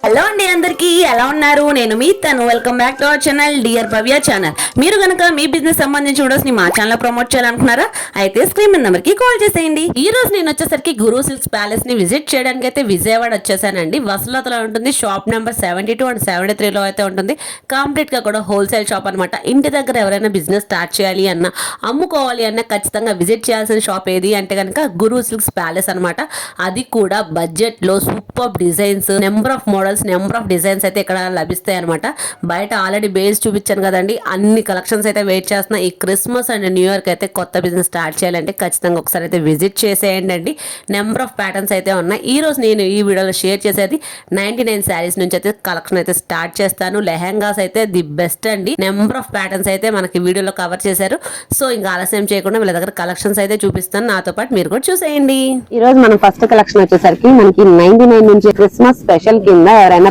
Hello అండి, అందరికీ ఎలా ఉన్నారు? నేను మీ తను. Welcome back to our channel dear Bhavya channel. మీరు కనుక మీ బిజినెస్ సంబంధించి వీడియోస్ ని మా ఛానల్ ప్రమోట్ చేయాలనుకున్నారా? అయితే స్క్రీన్ మీద నెంబర్ కి కాల్ చేసేయండి. ఈ రోజు నేను వచ్చేసరికి గురు సిల్క్స్ ప్యాలెస్ ని విజిట్ చేయడానికి అయితే విజయవాడ వచ్చేసానండి. వసలతలో ఉంటుంది. షాప్ నెంబర్ 72 అండ్ 73 లో అయితే ఉంటుంది. కంప్లీట్ గా కూడా హోల్సేల్ షాప్ అనమాట. ఇంటి దగ్గర ఎవరైనా బిజినెస్ స్టార్ట్ చేయాలి అన్నా, అమ్ముకోవాలి అన్నా ఖచ్చితంగా విజిట్ చేయాల్సిన షాప్ ఏది అంటే కనుక గురు సిల్క్స్ ప్యాలెస్ అనమాట. అది కూడా బడ్జెట్ లో super designs, number of models, number of designs అయితే ఇక్కడ లభిస్తాయి అనమాట. బయట ఆల్రెడీ బేస్ చూపించాను కదండి, అన్ని కలెక్షన్స్ అయితే వెయిట్ చేస్తున్నా. ఈ క్రిస్మస్ అండ్ న్యూ ఇయర్ కి అయితే కొత్త బిజినెస్ స్టార్ట్ చేయాలంటే ఖచ్చితంగా ఒకసారి అయితే విజిట్ చేసేయండి అండి. నెంబర్ ఆఫ్ ప్యాటర్న్స్ అయితే ఉన్నాయి. ఈ రోజు నేను ఈ వీడియోలో షేర్ చేసేది 99 శారీస్ నుంచి అయితే కలెక్షన్ అయితే స్టార్ట్ చేస్తాను. లెహెంగాస్ అయితే ది బెస్ట్ అండి. నెంబర్ ఆఫ్ ప్యాటర్న్స్ అయితే మనకి వీడియోలో కవర్ చేశారు. సో ఇంకా ఆలస్యం చేయకుండా వీళ్ళ దగ్గర కలెక్షన్స్ అయితే చూపిస్తాను. నాతో పాటు మీరు కూడా చూసేయండి. ఈ రోజు మనం ఫస్ట్ కలెక్షన్ వచ్చేసరికి మనకి 99 నుంచి క్రిస్మస్ స్పెషల్ కింద ఎవరైనా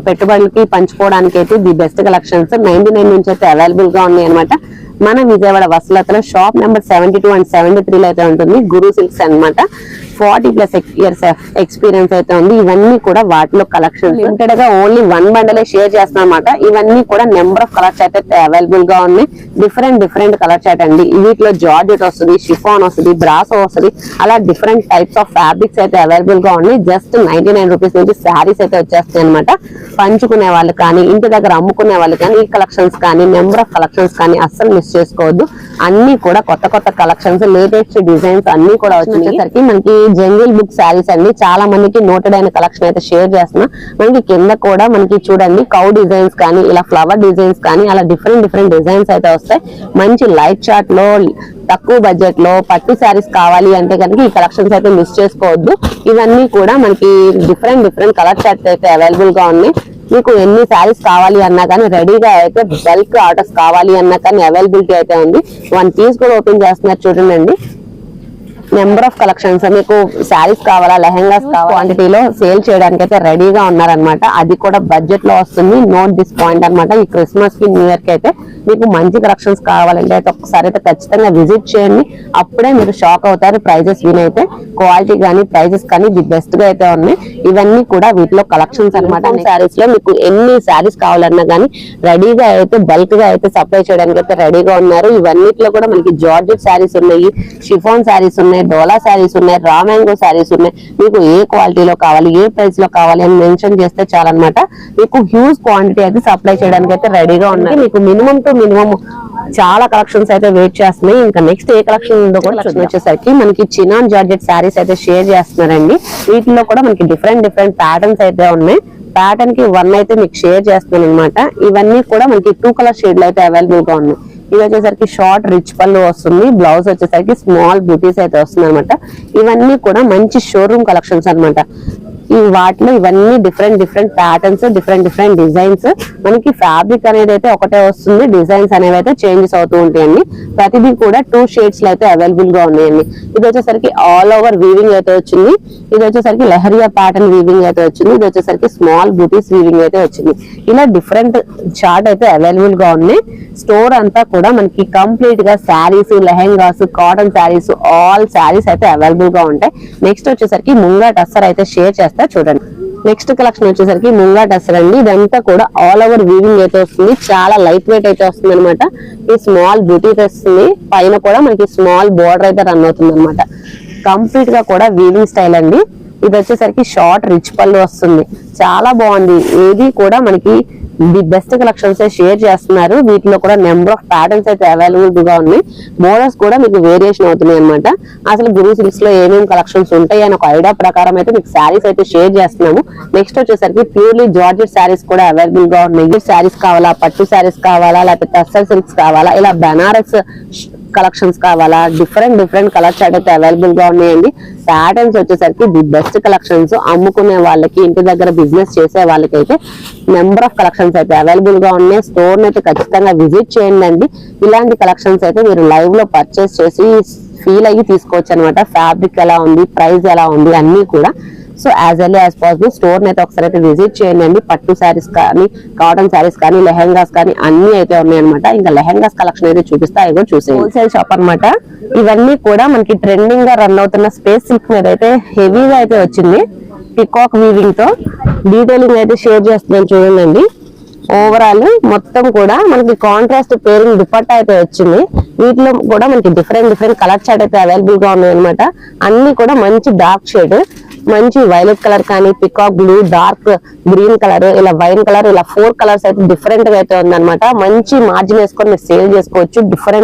పెట్టుబడులకి పంచుకోవడానికి అయితే ది బెస్ట్ కలెక్షన్స్ 99 నుంచి అయితే అవైలబుల్ గా ఉన్నాయి అనమాట. మన విజయవాడ వసలతలో షాప్ నెంబర్ 72 అండ్ 73 లో అయితే ఉంటుంది. గురు సిల్క్స్ అనమాట. 40+ ఇయర్స్ ఎక్స్పీరియన్స్ అయితే ఉంది. ఇవన్నీ కూడా వాటిలో కలెక్షన్ లిమిటెడ్ గా ఓన్లీ 1 బండలే షేర్ చేస్తాం అనమాట. ఇవన్నీ కూడా నెంబర్ ఆఫ్ కలర్ చార్ట్ అయితే అవైలబుల్ గా ఉన్నాయి. డిఫరెంట్ కలర్ చార్ట్ అండి. వీటిలో జార్జెట్ వస్తుంది, షిఫాన్ వస్తుంది, బ్రాసో వస్తుంది, అలా డిఫరెంట్ టైప్స్ ఆఫ్ ఫ్యాబ్రిక్స్ అయితే అవైలబుల్ గా ఉన్నాయి. జస్ట్ 99 రూపీస్ నుంచి శారీస్ అయితే వచ్చేస్తాయి అనమాట. పంచుకునే వాళ్ళు కానీ, ఇంటి దగ్గర అమ్ముకునే వాళ్ళు కానీ, ఈ కలెక్షన్స్ కానీ, నెంబర్ ఆఫ్ కలెక్షన్స్ కానీ అస్సలు మిస్ చేసుకోవద్దు. అన్ని కూడా కొత్త కలెక్షన్స్, లేటెస్ట్ డిజైన్స్ అన్ని కూడా వచ్చేసరికి మనకి జంగిల్ బుక్ శారీస్ అండి. చాలా మందికి నోటెడ్ అయిన కలెక్షన్ అయితే షేర్ చేస్తున్నా. మనకి కింద కూడా మనకి చూడండి కౌ డిజైన్స్ కానీ, ఇలా ఫ్లవర్ డిజైన్స్ కానీ, అలా డిఫరెంట్ డిజైన్స్ అయితే వస్తాయి. మంచి లైట్ చార్ట్ లో తక్కువ బడ్జెట్ లో పట్టు శారీస్ కావాలి అంటే కనుక ఈ కలెక్షన్స్ అయితే మిస్ చేసుకోవద్దు. ఇవన్నీ కూడా మనకి డిఫరెంట్ కలర్ చార్ట్స్ అయితే అవైలబుల్ గా ఉన్నాయి. మీకు ఎన్ని శారీస్ కావాలి అన్నా కానీ రెడీగా అయితే, బల్క్ ఆర్డర్స్ కావాలి అన్నా కానీ అవైలబిలిటీ అయితే ఉంది. 1 పీస్ కూడా ఓపెన్ చేస్తున్నారు చూడండి. Number of collections. మీకు శారీస్ కావాలా, లెహెంగాస్ కావాలా, క్వాంటిటీలో సేల్ చేయడానికి అయితే రెడీగా ఉన్నారనమాట. అది కూడా బడ్జెట్ లో వస్తుంది. నోట్ డిస్పాయింట్ అనమాట. ఈ క్రిస్మస్ కి, న్యూ ఇయర్ కి అయితే మీకు మంచి కలెక్షన్స్ కావాలంటే అయితే ఒకసారి అయితే ఖచ్చితంగా విజిట్ చేయండి. అప్పుడే మీరు షాక్ అవుతారు. ప్రైజెస్ వినైతే క్వాలిటీ కానీ, ప్రైజెస్ కానీ ది బెస్ట్ గా అయితే ఉన్నాయి. ఇవన్నీ కూడా వీటిలో కలెక్షన్స్ అనమాట. శారీస్ లో మీకు ఎన్ని శారీస్ కావాలన్నా కానీ రెడీగా అయితే, బల్క్ గా అయితే సప్లై చేయడానికి అయితే రెడీగా ఉన్నారు. ఇవన్నిట్లో కూడా మనకి జార్జెట్ శారీస్ ఉన్నాయి, షిఫాన్ శారీస్ ఉన్నాయి, డోలా శారీస్ ఉన్నాయి, రా మ్యాంగో శారీస్ ఉన్నాయి. మీకు ఏ క్వాలిటీలో కావాలి, ఏ ప్రైస్ లో కావాలి అని మెన్షన్ చేస్తే చాలన్నమాట. మీకు హ్యూజ్ క్వాంటిటీ అయితే సప్లై చేయడానికి అయితే రెడీగా ఉన్నాయి. మీకు మినిమం టు మినిమం చాలా కలెక్షన్స్ అయితే వెయిట్ చేస్తున్నాయి. ఇంకా నెక్స్ట్ ఏ కలెక్షన్ ఉందో కూడా వచ్చేసరికి మనకి చినాన్ జార్జెట్ శారీస్ అయితే షేర్ చేస్తున్నారండి. వీటిలో కూడా మనకి డిఫరెంట్ ప్యాటర్న్స్ అయితే ఉన్నాయి. ప్యాటర్న్ కి 1 అయితే మీకు షేర్ చేస్తున్నాను అనమాట. ఇవన్నీ కూడా మనకి 2 కలర్ షేడ్ లో అయితే అవైలబుల్ గా ఉన్నాయి. ఇది వచ్చేసరికి షార్ట్ రిచ్ పళ్ళు వస్తుంది. బ్లౌజ్ వచ్చేసరికి స్మాల్ బ్యూటీస్ అయితే వస్తుంది అనమాట. ఇవన్నీ కూడా మంచి షోరూమ్ కలెక్షన్స్ అనమాట. ఈ వాటిలో ఇవన్నీ డిఫరెంట్ ప్యాటర్న్స్, డిఫరెంట్ డిజైన్స్. మనకి ఫ్యాబ్రిక్ అనేది అయితే ఒకటే వస్తుంది. డిజైన్స్ అనేవి అయితే చేంజెస్ అవుతూ ఉంటాయండి. ప్రతిదీ కూడా 2 షేడ్స్ లో అయితే అవైలబుల్ గా ఉన్నాయండి. ఇది వచ్చేసరికి ఆల్ ఓవర్ వీవింగ్ అయితే వచ్చింది. ఇది వచ్చేసరికి లెహరియా ప్యాటర్న్ వీవింగ్ అయితే వచ్చింది. ఇది వచ్చేసరికి స్మాల్ బ్యూటీస్ వీవింగ్ అయితే వచ్చింది. ఇలా డిఫరెంట్ చార్ట్ అయితే అవైలబుల్ గా ఉన్నాయి. స్టోర్ అంతా కూడా మనకి కంప్లీట్ గా శారీస్, లెహెంగాస్, కాటన్ శారీస్, ఆల్ శారీస్ అయితే అవైలబుల్ గా ఉంటాయి. నెక్స్ట్ వచ్చేసరికి ముంగా టస్సర్ అయితే షేర్ చేస్తా చూడండి. నెక్స్ట్ కలెక్షన్ వచ్చేసరికి ముంగా టస్సర్ అండి. ఇదంతా కూడా ఆల్ ఓవర్ వీవింగ్ అయితే వస్తుంది. చాలా లైట్ వెయిట్ అయితే వస్తుంది అనమాట. ఈ స్మాల్ బ్యూటీస్ వస్తుంది. పైన కూడా మనకి స్మాల్ బోర్డర్ అయితే రన్ అవుతుంది అనమాట. కంప్లీట్ గా కూడా వీవింగ్ స్టైల్ అండి. ఇది వచ్చేసరికి షార్ట్ రిచ్ పళ్ళు వస్తుంది. చాలా బాగుంది. ఏది కూడా మనకి ది బెస్ట్ కలెక్షన్స్ షేర్ చేస్తున్నారు. వీటిలో కూడా నెంబర్ ఆఫ్ ప్యాటర్న్స్ అయితే అవైలబుల్ గా ఉన్నాయి. మోడల్స్ కూడా మీకు వేరియేషన్ అవుతున్నాయి అనమాట. అసలు గురు సిల్క్స్ లో ఏమేమి కలెక్షన్స్ ఉంటాయి అని ఒక ఐడియా ప్రకారం అయితే మీకు శారీస్ అయితే షేర్ చేస్తున్నాము. నెక్స్ట్ వచ్చేసరికి ప్యూర్లీ జార్జెట్ శారీస్ కూడా అవైలబుల్ గా ఉన్నాయి. శారీస్ కావాలా, పట్టు శారీస్ కావాలా, లేకపోతే టస్సర్ సిల్క్స్ కావాలా, ఇలా బనారస్ కలెక్షన్స్ కావాలా, డిఫరెంట్ కలర్ చార్ట్ అయితే అవైలబుల్ గా ఉన్నాయండి. ప్యాటర్న్స్ వచ్చేసరికి ది బెస్ట్ కలెక్షన్స్. అమ్ముకునే వాళ్ళకి, ఇంటి దగ్గర బిజినెస్ చేసే వాళ్ళకి అయితే నెంబర్ ఆఫ్ కలెక్షన్స్ అయితే అవైలబుల్ గా ఉన్నాయి. స్టోర్ అయితే ఖచ్చితంగా విజిట్ చేయండి. ఇలాంటి కలెక్షన్స్ అయితే మీరు లైవ్ లో పర్చేస్ చేసి ఫీల్ అయ్యి తీసుకోవచ్చు అనమాట. ఫ్యాబ్రిక్ ఎలా ఉంది, ప్రైస్ ఎలా ఉంది అన్ని కూడా. So as early as possible store అయితే ఒకసారి అయితే విజిట్ చేయండి. పట్టు శారీస్ కానీ, కాటన్ శారీస్ కానీ, లెహెంగాస్ కానీ అన్ని అయితే ఉన్నాయన్నమాట. ఇంకా లెహెంగాస్ కలెక్షన్ అయితే చూపిస్తా, అవి కూడా చూసే హోల్సేల్ షాప్ అనమాట. ఇవన్నీ కూడా మనకి ట్రెండింగ్ గా రన్ అవుతున్న స్పేస్ సిల్క్ మీద అయితే హెవీగా అయితే వచ్చింది. పికాక్ వీవింగ్ తో డీటెయిలింగ్ అయితే షేర్ చేస్తున్నాను చూడండి. ఓవరాల్ మొత్తం కూడా మనకి కాంట్రాస్ట్ పేరింగ్ దుపట్టా అయితే వచ్చింది. వీటిలో కూడా మనకి డిఫరెంట్ కలర్ చార్ట్ అయితే అవైలబుల్ గా ఉన్నాయి అనమాట. అన్ని కూడా మంచి డార్క్ షేడ్, మంచి వైలెట్ కలర్ కానీ, peacock blue, dark green colour, ఇలా వైన్ కలర్, ఇలా 4 కలర్స్ అయితే డిఫరెంట్ గా అయితే ఉందన్నమాట. మంచి మార్జిన్ వేసుకొని మీరు సేల్ చేసుకోవచ్చు.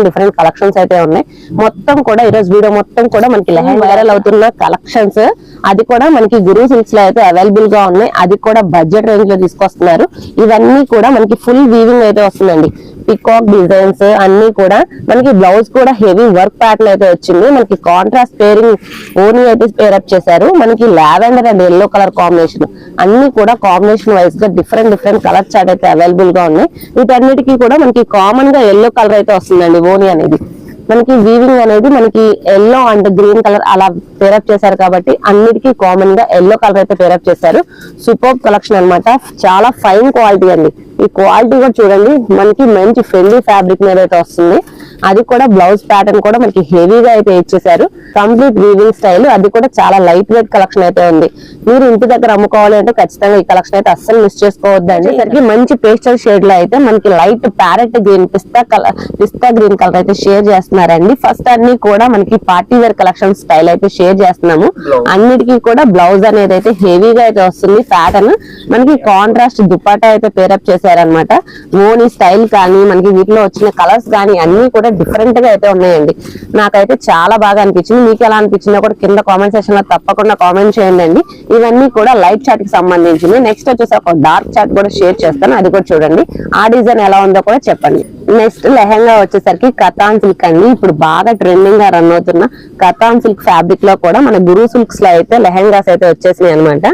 డిఫరెంట్ కలెక్షన్స్ అయితే ఉన్నాయి. మొత్తం కూడా ఈరోజు వీడియో మొత్తం కూడా మనకి లెహంగా వైరల్ అవుతున్న కలెక్షన్స్, అది కూడా మనకి గురు సిల్క్స్ లో అయితే అవైలబుల్ గా ఉన్నాయి. అది కూడా బడ్జెట్ రేంజ్ లో తీసుకొస్తున్నారు. ఇవన్నీ కూడా మనకి ఫుల్ వీవింగ్ అయితే వస్తుందండి. పికాక్ డిజైన్స్ అన్ని కూడా మనకి బ్లౌజ్ కూడా హెవీ వర్క్ ప్యాటర్న్ అయితే వచ్చింది. మనకి కాంట్రాస్ట్ పేరింగ్ ఓనీ అయితే పేరప్ చేశారు. మనకి lavender and yellow colour combination అన్ని కూడా కాంబినేషన్ వైజ్ గా డిఫరెంట్ కలర్ చార్ట్ అయితే అవైలబుల్ గా ఉన్నాయి. వీటన్నిటికీ కూడా మనకి కామన్ గా ఎల్లో కలర్ అయితే వస్తుందండి. ఓనీ అనేది మనకి వీవింగ్ అనేది మనకి ఎల్లో అండ్ గ్రీన్ కలర్ అలా పేరప్ చేశారు కాబట్టి అన్నిటికీ కామన్ గా ఎల్లో కలర్ అయితే పేరప్ చేశారు. సూపర్ కలెక్షన్ అన్నమాట. చాలా ఫైన్ క్వాలిటీ అండి. ఈ క్వాలిటీ కూడా చూడండి, మనకి మంచి ఫ్రెండ్లీ ఫ్యాబ్రిక్ మీద అయితే వస్తుంది. అది కూడా బ్లౌజ్ ప్యాటర్న్ కూడా మనకి హెవీగా అయితే ఇచ్చేసారు. కంప్లీట్ వీవింగ్ స్టైల్, అది కూడా చాలా లైట్ వెయిట్ కలెక్షన్ అయితే ఉంది. మీరు ఇంటి దగ్గర అమ్ముకోవాలి అంటే ఖచ్చితంగా ఈ కలెక్షన్ అయితే అస్సలు మిస్ చేసుకోవద్దండి. సరికి మంచి పేస్టల్ షేడ్ లో అయితే మనకి లైట్ ప్యారెట్ గ్రీన్, పిస్తా గ్రీన్ కలర్ అయితే షేర్ చేస్తున్నారండి. ఫస్ట్ అన్ని కూడా మనకి పార్టీ వేర్ కలెక్షన్ స్టైల్ అయితే షేర్ చేస్తున్నాము. అన్నిటికీ కూడా బ్లౌజ్ అనేది అయితే హెవీగా అయితే వస్తుంది. ప్యాటర్న్ మనకి కాంట్రాస్ట్ దుపట్టా అయితే పేరప్ చేశారనమాట. ఓనీ స్టైల్ కానీ మనకి వీటిలో వచ్చిన కలర్స్ కానీ అన్ని కూడా డిఫరెంట్ గా అయితే ఉన్నాయండి. నాకైతే చాలా బాగా అనిపించింది. మీకు ఎలా అనిపించిందో కూడా కింద కామెంట్ సెక్షన్ లో తప్పకుండా కామెంట్ చేయండి. ఇవన్నీ కూడా లైట్ చార్ట్ కి సంబంధించింది. నెక్స్ట్ వచ్చేసి ఒక డార్క్ చార్ట్ కూడా షేర్ చేస్తాను, అది కూడా చూడండి. ఆ డిజైన్ ఎలా ఉందో కూడా చెప్పండి. నెక్స్ట్ లెహంగా వచ్చేసరికి కథాన్ సిల్క్ అండి. ఇప్పుడు బాగా ట్రెండింగ్ గా రన్ అవుతున్న కథాన్ సిల్క్ ఫ్యాబ్రిక్ లో కూడా మన గురు సిల్క్స్ లో అయితే లెహంగాస్ అయితే వచ్చేసినాయి అనమాట.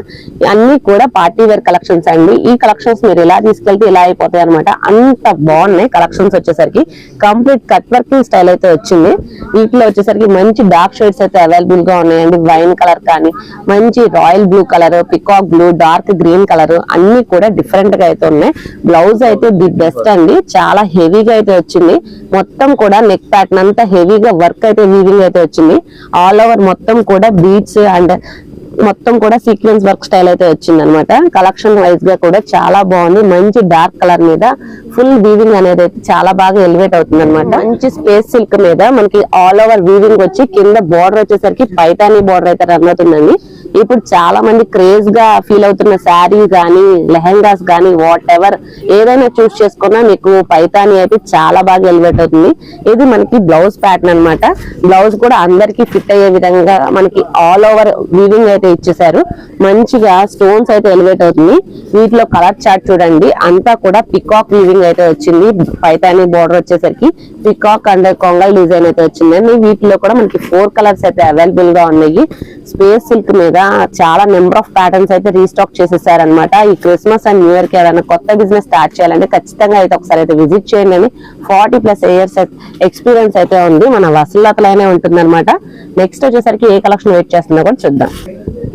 అన్ని కూడా పార్టీ వేర్ కలెక్షన్స్ అండి. ఈ కలెక్షన్స్ మీరు ఇలా తీసుకెళ్తే ఇలా అయిపోతాయి అనమాట. అంత బాగున్నాయి కలెక్షన్స్. వచ్చేసరికి కంప్లీట్ కట్ వర్కింగ్ స్టైల్ అయితే వచ్చింది. వీటిలో వచ్చేసరికి మంచి డార్క్ షేడ్స్ అయితే అవైలబుల్ గా ఉన్నాయండి. వైన్ కలర్ కానీ, మంచి royal blue colour, peacock blue, dark green colour అన్ని కూడా డిఫరెంట్ గా అయితే ఉన్నాయి. బ్లౌజ్ అయితే ది బెస్ట్ అండి. చాలా హెవీగా అయితే వచ్చింది. మొత్తం కూడా నెక్ ప్యాటర్న్ అంతా హెవీగా వర్క్ అయితే వీవింగ్ అయితే వచ్చింది. ఆల్ ఓవర్ మొత్తం కూడా బీడ్స్ అండ్ మొత్తం కూడా సీక్వెన్స్ వర్క్ స్టైల్ అయితే వచ్చింది అనమాట. కలెక్షన్ వైజ్ గా కూడా చాలా బాగుంది. మంచి డార్క్ కలర్ మీద ఫుల్ వీవింగ్ అనేది అయితే చాలా బాగా ఎలివేట్ అవుతుంది అనమాట. మంచి స్పేస్ సిల్క్ మీద మనకి ఆల్ ఓవర్ వీవింగ్ వచ్చి కింద బోర్డర్ వచ్చేసరికి పైతానీ బోర్డర్ అయితే రన్ అవుతుందండి. ఇప్పుడు చాలా మంది క్రేజ్ గా ఫీల్ అవుతున్న శారీ గానీ, లెహంగాస్ గానీ, వాట్ ఎవర్ ఏదైనా చూస్ చేసుకున్నా మీకు పైతానీ అయితే చాలా బాగా ఎలివేట్ అవుతుంది. ఇది మనకి బ్లౌజ్ ప్యాటర్న్ అనమాట. బ్లౌజ్ కూడా అందరికి ఫిట్ అయ్యే విధంగా మనకి ఆల్ ఓవర్ వీవింగ్ అయితే ఇచ్చేసారు. మంచిగా స్టోన్స్ అయితే ఎలివేట్ అవుతుంది. వీటిలో కలర్ చార్ట్ చూడండి, అంతా కూడా పికాక్ వీవింగ్ అయితే వచ్చింది. పైతానీ బోర్డర్ వచ్చేసరికి పికాక్ అండ్ కొంగల్ డిజైన్ అయితే వచ్చిందండి. వీటిలో కూడా మనకి 4 కలర్స్ అయితే అవైలబుల్ గా ఉన్నాయి. స్పేస్ సిల్క్ మీద చాలా నెంబర్ ఆఫ్ ప్యాటర్న్స్ అయితే రీస్టాక్ చేసేసారనమాట. ఈ క్రిస్మస్ అండ్ న్యూ ఇయర్ కి ఏదైనా కొత్త బిజినెస్ స్టార్ట్ చేయాలంటే ఖచ్చితంగా అయితే ఒకసారి అయితే విజిట్ చేయండి. 40+ ఇయర్స్ ఎక్స్పీరియన్స్ అయితే ఉంది. మన వసూలతలైనే ఉంటుంది అనమాట. నెక్స్ట్ వచ్చేసరికి ఏ కలెక్షన్ వెయిట్ చేస్తుందో కూడా చూద్దాం.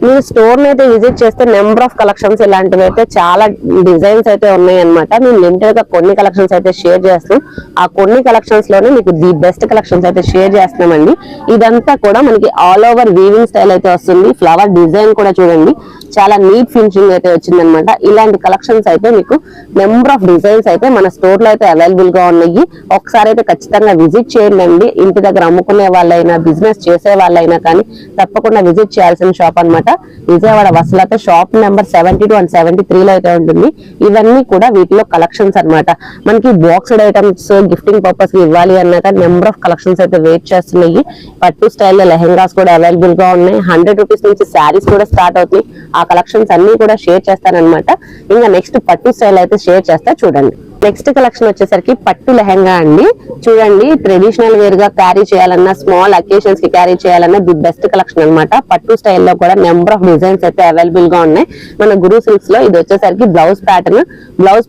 మీరు స్టోర్ ని అయితే విజిట్ చేస్తే నెంబర్ ఆఫ్ కలెక్షన్స్ ఇలాంటివి అయితే చాలా డిజైన్స్ అయితే ఉన్నాయి అనమాట. మేము లిమిటెడ్ గా కొన్ని కలెక్షన్స్ అయితే షేర్ చేస్తాం. ఆ కొన్ని కలెక్షన్స్ లోనే మీకు ది బెస్ట్ కలెక్షన్స్ అయితే షేర్ చేస్తున్నామండి. ఇదంతా కూడా మనకి ఆల్ ఓవర్ వీవింగ్ స్టైల్ అయితే వస్తుంది. ఫ్లవర్ డిజైన్ కూడా చూడండి, చాలా నీట్ ఫినిషింగ్ అయితే వచ్చింది అనమాట. ఇలాంటి కలెక్షన్స్ అయితే మీకు నెంబర్ ఆఫ్ డిజైన్స్ అయితే మన స్టోర్ లో అయితే అవైలబుల్ గా ఉన్నాయి. ఒకసారి అయితే ఖచ్చితంగా విజిట్ చేయండి. ఇంటి దగ్గర అమ్ముకునే వాళ్ళైనా, బిజినెస్ చేసే వాళ్ళైనా కానీ తప్పకుండా విజిట్ చేయాల్సిన షాప్ అనమాట. విజయవాడ వసలత షాప్ నెంబర్ 72 and 73 లో అయితే ఉంటుంది. ఇవన్నీ కూడా వీటిలో కలెక్షన్స్ అన్నమాట. మనకి బాక్స్డ్ ఐటమ్స్ గిఫ్టింగ్ పర్పస్ కి ఇవ్వాలి అన్నాక నెంబర్ ఆఫ్ కలెక్షన్స్ అయితే వెయిట్ చేస్తున్నాయి. పట్టు స్టైల్లో లెహంగాస్ కూడా అవైలబుల్ గా ఉన్నాయి. 100 రూపీస్ నుంచి శారీస్ కూడా స్టార్ట్ అవుతాయి. ఆ కలెక్షన్స్ అన్ని కూడా షేర్ చేస్తానన్నమాట. ఇంకా నెక్స్ట్ పట్టు స్టైల్ అయితే షేర్ చేస్తా చూడండి. నెక్స్ట్ కలెక్షన్ వచ్చేసరికి పట్టు లెహంగా అండి. చూడండి, ట్రెడిషనల్ వేర్ గా క్యారీ చేయాలన్నా, స్మాల్ అకేషన్స్ కి క్యారీ చేయాలన్నా ది బెస్ట్ కలెక్షన్ అనమాట. పట్టు స్టైల్లో కూడా నెంబర్ ఆఫ్ డిజైన్స్ అయితే అవైలబుల్ గా ఉన్నాయి మన గురు సిల్క్స్ లో. ఇది వచ్చేసరికి బ్లౌజ్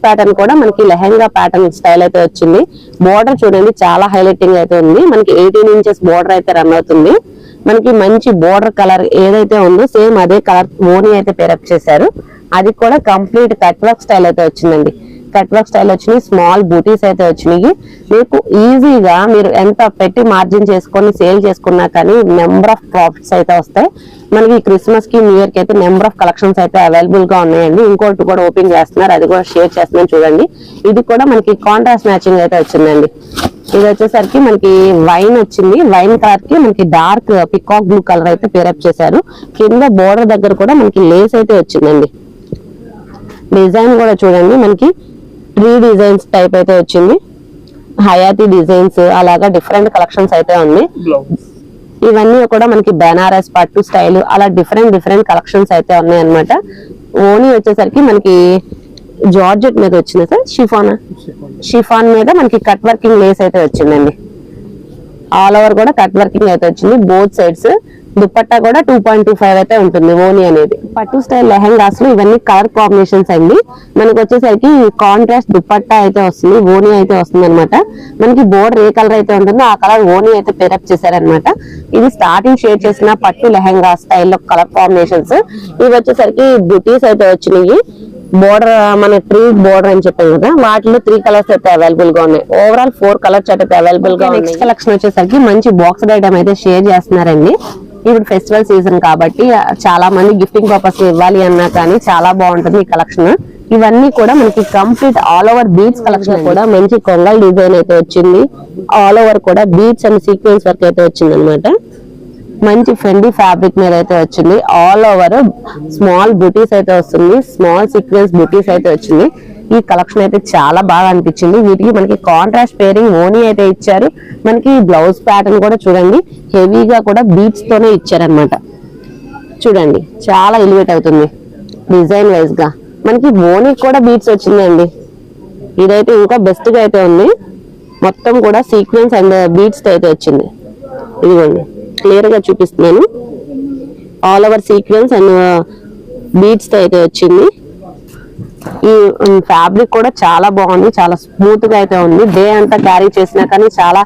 ప్యాటర్న్ కూడా మనకి లెహంగా ప్యాటర్న్ స్టైల్ అయితే వచ్చింది. బోర్డర్ చూడండి, చాలా హైలైటింగ్ అయితే ఉంది. మనకి 18 inches బోర్డర్ అయితే రన్ అవుతుంది. మనకి మంచి బోర్డర్ కలర్ ఏదైతే ఉందో సేమ్ అదే కలర్ ఓనీ అయితే పేరప్ చేశారు. అది కూడా కంప్లీట్ కట్ వర్క్ స్టైల్ అయితే వచ్చిందండి. కట్ వర్క్ స్టైల్ వచ్చినాయి, స్మాల్ బూటీస్ అయితే వచ్చినాయి. మీకు ఈజీగా మీరు ఎంత పెట్టి మార్జిన్ చేసుకొని సేల్ చేసుకున్నా కానీ నెంబర్ ఆఫ్ ప్రాఫిట్స్ అయితే వస్తాయి. మనకి క్రిస్మస్ కి న్యూ ఇయర్ కి అయితే నెంబర్ ఆఫ్ కలెక్షన్స్ అయితే అవైలబుల్ గా ఉన్నాయండి. ఇంకోటి కూడా ఓపెన్ చేస్తున్నారు, అది కూడా షేర్ చేస్తున్నాను చూడండి. ఇది కూడా మనకి కాంట్రాస్ట్ మ్యాచింగ్ అయితే వచ్చిందండి. ఇది వచ్చేసరికి మనకి వైన్ వచ్చింది, వైన్ కలర్ కి మనకి డార్క్ పికాక్ బ్లూ కలర్ అయితే పేరప్ చేశారు. కింద బోర్డర్ దగ్గర కూడా మనకి లేస్ అయితే వచ్చిందండి. డిజైన్ కూడా చూడండి, మనకి ట్రీ డిజైన్స్ టైప్ అయితే వచ్చింది, హయాతి డిజైన్స్ అలాగా డిఫరెంట్ కలెక్షన్స్ అయితే ఉంది. ఇవన్నీ కూడా మనకి బెనారస్ పట్టు స్టైల్ అలా డిఫరెంట్ కలెక్షన్స్ అయితే ఉన్నాయి అన్నమాట. ఓనీ వచ్చేసరికి మనకి జార్జెట్ మీద వచ్చింది సార్, షిఫాన్ మీద మనకి కట్ వర్కింగ్ లేస్ అయితే వచ్చిందండి. ఆల్ ఓవర్ కూడా కట్ వర్కింగ్ అయితే వచ్చింది బోత్ సైడ్స్. దుపట్టా కూడా 2.25 అయితే ఉంటుంది ఓనీ అనేది. పట్టు స్టైల్ లెహెంగాస్ లో ఇవన్నీ కలర్ కాంబినేషన్స్ అండి. మనకి వచ్చేసరికి కాంట్రాస్ట్ దుపట్టా అయితే వస్తుంది, ఓనీ అయితే వస్తుంది అనమాట. మనకి బోర్డర్ ఏ కలర్ అయితే ఉంటుందో ఆ కలర్ ఓనీ అయితే పేరప్ చేశారనమాట. ఇది స్టార్టింగ్ షేర్ చేసిన పట్టు లెహెంగా స్టైల్లో కలర్ కాంబినేషన్స్. ఇవి వచ్చేసరికి బుటీస్ అయితే వచ్చినాయి. బోర్డర్ మన ట్రీ బోర్డర్ అని చెప్పాం కదా, వాటిలో 3 కలర్స్ అయితే అవైలబుల్ గా ఉన్నాయి. ఓవరాల్ 4 కలర్స్ అయితే అవైలబుల్ గా ఉన్నాయి. నెక్స్ట్ కలెక్షన్ వచ్చేసరికి మంచి బాక్స్ ఐటమ్ అయితే షేర్ చేస్తున్నారండి. ఇప్పుడు ఫెస్టివల్ సీజన్ కాబట్టి చాలా మంది గిఫ్టింగ్ పర్పస్ ఇవ్వాలి అన్నా కానీ చాలా బాగుంటుంది ఈ కలెక్షన్. ఇవన్నీ కూడా మనకి complete all over beads collection కూడా మంచి కొంగల్ డిజైన్ అయితే వచ్చింది. ఆల్ ఓవర్ కూడా బీడ్స్ అండ్ సీక్వెన్స్ వర్క్ అయితే వచ్చింది అనమాట. మంచి ఫెండీ ఫ్యాబ్రిక్ మీద అయితే వచ్చింది. ఆల్ ఓవర్ స్మాల్ బూటీస్ అయితే వస్తుంది, స్మాల్ సీక్వెన్స్ బూటీస్ అయితే వచ్చింది. ఈ కలెక్షన్ అయితే చాలా బాగా అనిపించింది. వీటికి మనకి కాంట్రాస్ట్ పేరింగ్ ఓనీ అయితే ఇచ్చారు. మనకి బ్లౌజ్ ప్యాటర్న్ కూడా చూడండి హెవీగా కూడా బీడ్స్ తోనే ఇచ్చారనమాట. చూడండి చాలా ఎలివేట్ అవుతుంది డిజైన్ వైజ్ గా. మనకి ఓనీ కూడా బీడ్స్ వచ్చిందండి. ఇదైతే ఇంకా బెస్ట్ గా అయితే ఉంది. మొత్తం కూడా సీక్వెన్స్ అండ్ బీడ్స్ తో అయితే వచ్చింది. ఇదిగోండి క్లియర్ గా చూపిస్తున్నాను. All over sequence and beads తో అయితే వచ్చింది. ఈ ఫ్యాబ్రిక్ కూడా చాలా బాగుంది, చాలా స్మూత్ గా అయితే ఉంది. డే అంతా క్యారీ చేసినా కానీ చాలా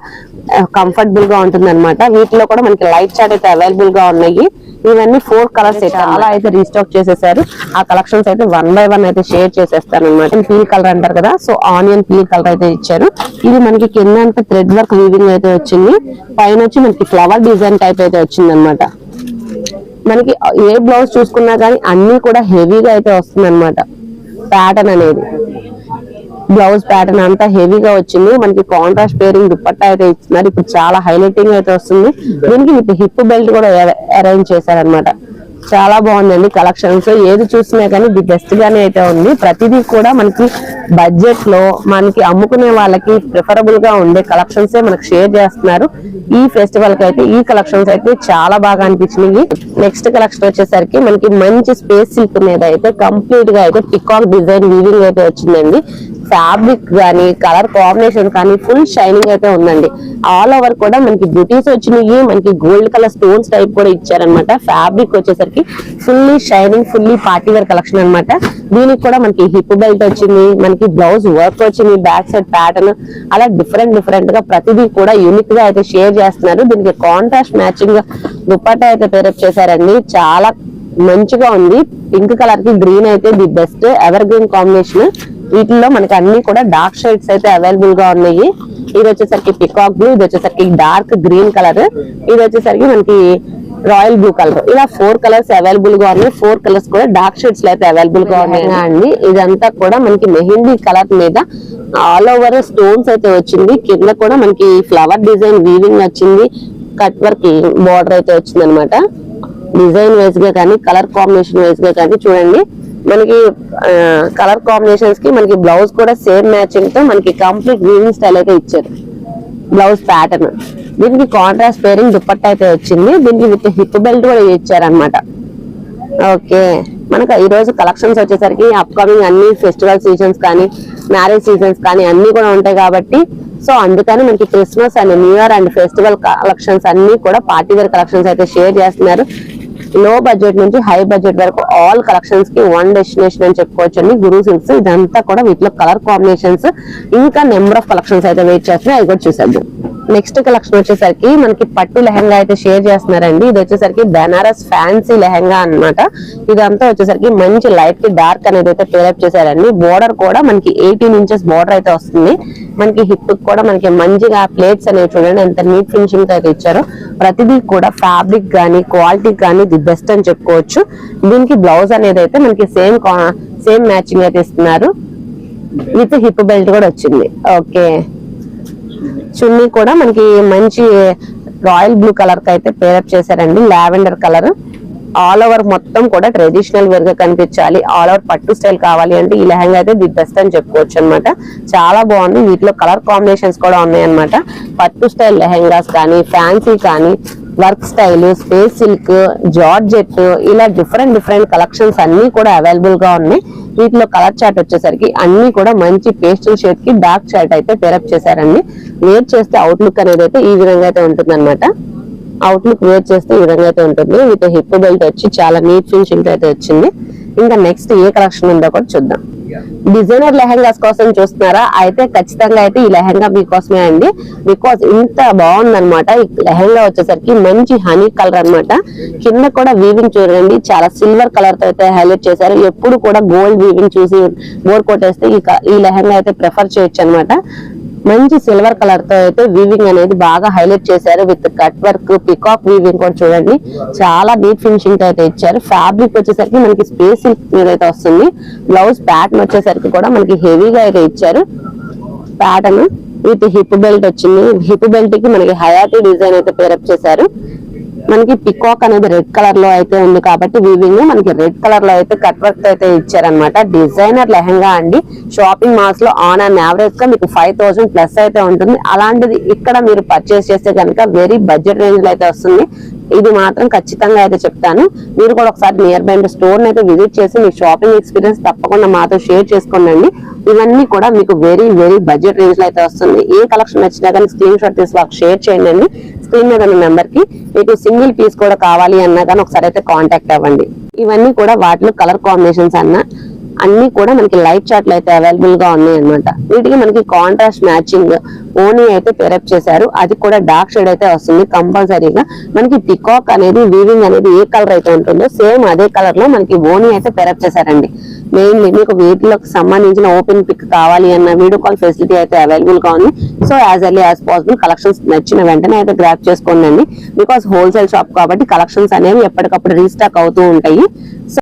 కంఫర్టబుల్ గా ఉంటుంది అనమాట. వీటిలో కూడా మనకి లైట్ చార్ట్ అయితే అవైలబుల్ గా ఉన్నాయి. ఇవన్నీ 4 కలర్స్ చాలా అయితే రీస్టాక్ చేసేసారు. ఆ కలెక్షన్స్ అయితే 1 by 1 అయితే షేర్ చేసేస్తాను అనమాట. పీల్ కలర్ అంటారు కదా, సో ఆనియన్ పీల్ కలర్ అయితే ఇచ్చారు. ఇది మనకి కింద అంతా థ్రెడ్ వర్క్ వీవింగ్ అయితే వచ్చింది. పైన వచ్చి మనకి ఫ్లవర్ డిజైన్ టైప్ అయితే వచ్చింది అనమాట. మనకి ఏ బ్లౌజ్ చూసుకున్నా కానీ అన్ని కూడా హెవీగా అయితే వస్తుంది అనమాట. ప్యాటర్న్ అనేది బ్లౌజ్ ప్యాటర్న్ అంతా హెవీగా వచ్చింది. మనకి కాంట్రాస్ట్ పేరింగ్ దుపట్టా అయితే ఇస్తున్నారు. ఇప్పుడు చాలా హైలైటింగ్ అయితే వస్తుంది. దీనికి విత్ హిప్ బెల్ట్ కూడా అరేంజ్ చేశారనమాట. చాలా బాగుందండి కలెక్షన్స్. ఏది చూసినా కానీ ది బెస్ట్ గానే అయితే ఉంది. ప్రతిదీ కూడా మనకి బడ్జెట్ లో మనకి అమ్ముకునే వాళ్ళకి ప్రిఫరబుల్ గా ఉండే కలెక్షన్స్ మనకి షేర్ చేస్తున్నారు. ఈ ఫెస్టివల్ కి అయితే ఈ కలెక్షన్స్ అయితే చాలా బాగా అనిపించినాయి. నెక్స్ట్ కలెక్షన్ వచ్చేసరికి మనకి మంచి స్పేస్ సిల్క్ మీద అయితే కంప్లీట్ గా అయితే పికాక్ డిజైన్ వీవింగ్ అయితే వచ్చిందండి. ఫ్యాబ్రిక్ కానీ కలర్ కాంబినేషన్ కానీ ఫుల్ షైనింగ్ అయితే ఉందండి. ఆల్ ఓవర్ కూడా మనకి బ్యూటీస్ వచ్చినాయి. మనకి గోల్డ్ కలర్ స్టోన్స్ టైప్ కూడా ఇచ్చారనమాట. ఫ్యాబ్రిక్ వచ్చేసరికి fully shining, fully party wear collection అనమాట. దీనికి కూడా మనకి హిప్ బెల్ట్ వచ్చింది, మనకి బ్లౌజ్ వర్క్ వచ్చింది, బ్యాక్ సైడ్ ప్యాటర్న్ అలా డిఫరెంట్ గా ప్రతిదీ కూడా యూనిక్ గా అయితే షేర్ చేస్తున్నారు. దీనికి కాంట్రాస్ట్ మ్యాచింగ్ దుపట్టా అయితే పేరప్ చేశారండి. చాలా మంచిగా ఉంది. పింక్ కలర్ కి గ్రీన్ అయితే the best ever green combination. వీటిల్లో మనకి అన్ని కూడా డార్క్ షేడ్స్ అయితే అవైలబుల్ గా ఉన్నాయి. ఇది వచ్చేసరికి పికాక్ బ్లూ, ఇది వచ్చేసరికి డార్క్ గ్రీన్ కలర్, ఇది వచ్చేసరికి మనకి రాయల్ బ్లూ కలర్. ఇలా 4 కలర్స్ అవైలబుల్ గా ఉన్నాయి. 4 కలర్స్ కూడా డార్క్ షేడ్స్ లో అయితే అవైలబుల్ గా ఉన్నాయి అండి. ఇదంతా కూడా మనకి మెహందీ కలర్ మీద ఆల్ ఓవర్ స్టోన్స్ అయితే వచ్చింది. కింద కూడా మనకి ఫ్లవర్ డిజైన్ వీవింగ్ వచ్చింది. కట్ వర్క్ బోర్డర్ అయితే వచ్చింది అనమాట. డిజైన్ వైజ్ గా కానీ కలర్ కాంబినేషన్ వైజ్ గా కానీ చూడండి మనకి కలర్ కాంబినేషన్స్ కి మనకి బ్లౌజ్ కూడా సేమ్ మ్యాచింగ్ తో మనకి కంప్లీట్ వీవింగ్ స్టైల్ అయితే ఇచ్చారు. బ్లౌజ్ ప్యాటర్న్ దీనికి కాంట్రాస్ట్ పేరింగ్ దుపట్టా అయితే వచ్చింది. దీనికి విత్ హిప్ బెల్ట్ కూడా ఇచ్చారనమాట. ఓకే, మనకు ఈ రోజు కలెక్షన్స్ వచ్చేసరికి అప్కమింగ్ అన్ని ఫెస్టివల్ సీజన్స్ కానీ మ్యారేజ్ సీజన్స్ కానీ అన్ని కూడా ఉంటాయి కాబట్టి సో అందుకని మనకి Christmas and new year and festival collections అన్ని కూడా పార్టీ వేర్ కలెక్షన్స్ అయితే షేర్ చేస్తున్నారు. లో బడ్జెట్ నుంచి హై బడ్జెట్ వరకు ఆల్ కలెక్షన్స్ కి వన్ డెస్టినేషన్ అని చెప్పుకోవచ్చు అండి, గురు సిల్క్స్. ఇదంతా కూడా వీటిలో కలర్ కాంబినేషన్స్ ఇంకా నెంబర్ ఆఫ్ కలెక్షన్స్ అయితే వెయిట్ చేస్తున్నాయి, అది కూడా చూసేద్దాం. నెక్స్ట్ కలెక్షన్ వచ్చేసరికి మనకి పట్టు లెహంగా అయితే షేర్ చేస్తున్నారండి. ఇది వచ్చేసరికి బెనారస్ ఫ్యాన్సీ లెహంగా అన్నమాట. ఇదంతా వచ్చేసరికి మంచి లైట్ కి డార్క్ అనేది అయితే పేరప్ చేశారండి. బోర్డర్ కూడా మనకి 18 ఇంచెస్ బోర్డర్ అయితే వస్తుంది. మనకి హిప్ కూడా మనకి మంచిగా ప్లేట్స్ అనేవి చూడండి ఎంత నీట్ ఫినిషింగ్ తో అయితే ఇచ్చారో. ప్రతిదీ కూడా ఫ్యాబ్రిక్ గానీ క్వాలిటీ గానీ ది బెస్ట్ అని చెప్పుకోవచ్చు. దీనికి బ్లౌజ్ అనేది అయితే మనకి సేమ్ మ్యాచింగ్ అయితే ఇస్తున్నారు. విత్ హిప్ బెల్ట్ కూడా వచ్చింది. ఓకే, చున్నీ కూడా మనకి మంచి రాయల్ బ్లూ కలర్ కి అయితే పేరప్ చేశారండి. లావెండర్ కలర్ ఆల్ ఓవర్ మొత్తం కూడా ట్రెడిషనల్ వేర్ గా కనిపించాలి, ఆల్ ఓవర్ పట్టు స్టైల్ కావాలి అంటే ఈ లెహంగా అయితే ది బెస్ట్ అని చెప్పుకోవచ్చు అనమాట. చాలా బాగుంది. వీటిలో కలర్ కాంబినేషన్స్ కూడా ఉన్నాయన్నమాట. పట్టు స్టైల్ లెహంగాస్ కానీ ఫ్యాన్సీ కానీ work style, space silk, georgette ఇలా డిఫరెంట్ కలెక్షన్స్ అన్ని కూడా అవైలబుల్ గా ఉన్నాయి. వీటిలో కలర్ చార్ట్ వచ్చేసరికి అన్ని కూడా మంచి పేస్టల్ షేడ్ కి డార్క్ చార్ట్ అయితే పేరప్ చేశారండి. వేర్ చేస్తే అవుట్లుక్ అనేది అయితే ఈ విధంగా అయితే ఉంటుంది అనమాట. అవుట్లుక్ వేర్ చేస్తే ఈ విధంగా అయితే ఉంటుంది. విత్ హిప్ బెల్ట్ వచ్చి చాలా నీట్ ఫినిషింగ్ అయితే వచ్చింది. ఇంకా నెక్స్ట్ ఏ కలెక్షన్ ఉందో కూడా చూద్దాం. డిజైనర్ లెహంగాస్ కోసం చూస్తున్నారా అయితే ఖచ్చితంగా అయితే ఈ లెహంగా మీకోసమే అండి. బికాస్ ఇంత బాగుందన్నమాట. ఈ లెహంగా వచ్చేసరికి మంచి హనీ కలర్ అన్నమాట. కింద కూడా వీవింగ్ చూడండి చాలా సిల్వర్ కలర్ తో అయితే హైలైట్ చేశారు. ఎప్పుడు కూడా గోల్డ్ వీవింగ్ చూసి బోర్ కొట్టేస్తే ఈ లెహంగా అయితే ప్రిఫర్ చేయొచ్చు అనమాట. మంచి సిల్వర్ కలర్ తో అయితే వీవింగ్ అనేది బాగా హైలైట్ చేశారు. With cut work, peacock weaving కూడా చూడండి చాలా నీట్ ఫినిషింగ్ తో అయితే ఇచ్చారు. ఫ్యాబ్రిక్ వచ్చేసరికి మనకి స్పేస్ సిల్క్ మీద అయితే వస్తుంది. బ్లౌజ్ ప్యాటర్న్ వచ్చేసరికి కూడా మనకి హెవీగా అయితే ఇచ్చారు. ప్యాటర్న్ విత్ హిప్ బెల్ట్ వచ్చింది. హిప్ బెల్ట్ కి మనకి హయాటీ డిజైన్ అయితే పేరప్ చేశారు. మనకి పికాక్ అనేది రెడ్ కలర్ లో అయితే ఉంది కాబట్టి వీవింగ్ మనకి రెడ్ కలర్ లో అయితే కట్ వర్క్ అయితే ఇచ్చారనమాట. డిజైనర్ లెహంగా అండి. షాపింగ్ మాల్స్ లో ఆన్ అండ్ యావరేజ్ గా మీకు 5000 ప్లస్ అయితే ఉంటుంది. అలాంటిది ఇక్కడ మీరు పర్చేస్ చేస్తే కనుక వెరీ బడ్జెట్ రేంజ్ లో అయితే వస్తుంది. ఇది మాత్రం ఖచ్చితంగా అయితే చెప్తాను. మీరు కూడా ఒకసారి నియర్ బై స్టోర్ అయితే విజిట్ చేసి మీ షాపింగ్ ఎక్స్పీరియన్స్ తప్పకుండా మాతో షేర్ చేసుకోండి. ఇవన్నీ కూడా మీకు వెరీ బడ్జెట్ రేంజ్ లో అయితే వస్తుంది. ఏ కలెక్షన్ నచ్చినా కానీ స్క్రీన్ షాట్ తీసి మాకు షేర్ చేయండి. స్క్రీన్ మీద ఉన్న నెంబర్ కి మీకు సింగిల్ పీస్ కూడా కావాలి అన్నా కానీ ఒకసారి అయితే కాంటాక్ట్ అవ్వండి. ఇవన్నీ కూడా వాటిలో కలర్ కాంబినేషన్స్ అన్ని కూడా మనకి లైట్ చార్ట్లు అయితే అవైలబుల్ గా ఉన్నాయి అనమాట. వీటికి మనకి కాంట్రాస్ట్ మ్యాచింగ్ ఓనీ అయితే పేరప్ చేశారు. అది కూడా డార్క్ షేడ్ అయితే వస్తుంది కంపల్సరీగా. మనకి పికాక్ అనేది వీవింగ్ అనేది ఏ కలర్ అయితే ఉంటుందో సేమ్ అదే కలర్ లో మనకి ఓనీ అయితే పేరప్ చేశారండి. మెయిన్లీ మీకు వీటిలోకి సంబంధించిన ఓపెన్ పిక్ కావాలి అన్న వీడియో కాల్ ఫెసిలిటీ అయితే అవైలబుల్ గా ఉంది. So as early as possible collections నచ్చిన వెంటనే అయితే గ్రాప్ చేసుకోండి. బికాస్ హోల్సేల్ షాప్ కాబట్టి కలెక్షన్స్ అనేవి ఎప్పటికప్పుడు రీస్టాక్ అవుతూ ఉంటాయి. సో